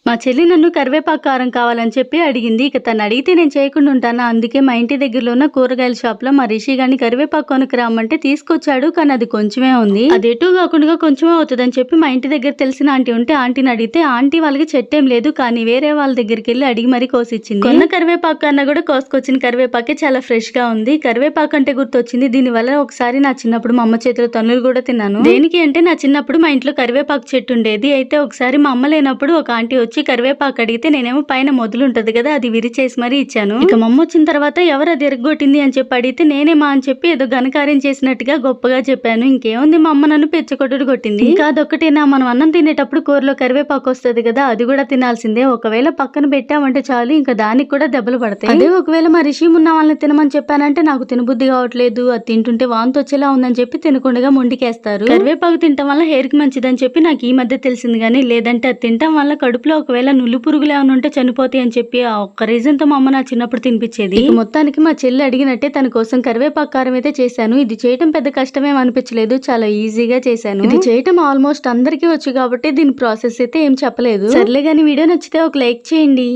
మా చెల్లి నన్ను కరివేపాకు కారం కావాలని చెప్పి అడిగింది. ఇక తను అడిగితే నేను చేయకుండా ఉంటానా? అందుకే మా ఇంటి దగ్గరలో ఉన్న కూరగాయల షాప్‌లో మా రిషి గారిని కరివేపాకు కొనుక్కురమ్మంటే తీసుకొచ్చాడు. కానీ అది కొంచెమే ఉంది. అది ఎటూ కాకుండా కొంచెమే అవుతదని చెప్పి మా ఇంటి దగ్గర తెలిసిన ఆంటీ ఉంటే ఆంటీని అడిగితే ఆంటీ వాళ్ళకి చెట్టేం లేదు. కానీ వేరే వాళ్ళ దగ్గరికెళ్ళి అడిగి మరీ కోసిచ్చింది. కొన్న కరివేపాకు కన్నా కూడా కోసుకొచ్చిన కరివేపాకే చాలా ఫ్రెష్‌గా ఉంది. కరివేపాకు అంటే గుర్తొచ్చింది. దీనివల్ల ఒకసారి నా చిన్నప్పుడు మా అమ్మ చేతిలో తన్నులు కూడా తిన్నాను. దేనికి అంటే నా చిన్నప్పుడు మా ఇంట్లో కరివేపాకు చెట్టు ఉండేది. అయితే ఒకసారి మా అమ్మ లేనప్పుడు ఒక ఆంటీ వచ్చి కరివేపాకు అడిగితే నేనేమో పైన మొదలు ఉంటది కదా, అది విరిచేసి మరీ ఇచ్చాను. ఇక మా అమ్మ వచ్చిన తర్వాత ఎవరు అది ఎరగొట్టింది అని చెప్పి అడిగితే నేనేమా అని చెప్పి ఏదో ఘనకార్యం చేసినట్టుగా గొప్పగా చెప్పాను. ఇంకేముంది, మా అమ్మ నన్ను పెచ్చకొట్టుడు కొట్టింది. ఇంకా అదొక్కటేనా, మనం అన్నం తినేటప్పుడు కూరలో కరివేపాకు వస్తుంది కదా, అది కూడా తినాల్సిందే. ఒకవేళ పక్కన పెట్టామంటే చాలు ఇంకా దానికి కూడా దెబ్బలు పడతాయి. అదే ఒకవేళ మా రిషి ఉన్న వాళ్ళని తినమని చెప్పానంటే నాకు తినబుద్ధి కావట్లేదు, అది తింటుంటే వాంతి వచ్చేలా ఉందని చెప్పి తినకుండా మొండికేస్తారు. కరివేపాకు తినటం వల్ల హెయిర్ కి మంచిదని చెప్పి నాకు ఈ మధ్య తెలిసింది. కానీ లేదంటే అది తినటం వల్ల కడుపులో ఒకవేళ నులు పురుగులు ఏమైనా ఉంటే చనిపోతాయి అని చెప్పి ఆ ఒక్క రీజన్ తో మా అమ్మ నా చిన్నప్పుడు తినిపించేది. మొత్తానికి మా చెల్లి అడిగినట్టే తన కోసం కరివేపాకు కారం అయితే చేశాను. ఇది చేయటం పెద్ద కష్టమేం అనిపించలేదు, చాలా ఈజీగా చేశాను. ఇది చేయటం ఆల్మోస్ట్ అందరికీ వచ్చు కాబట్టి దీని ప్రాసెస్ అయితే ఏం చెప్పలేదు. సర్లే గానీ వీడియో నచ్చితే ఒక లైక్ చేయండి.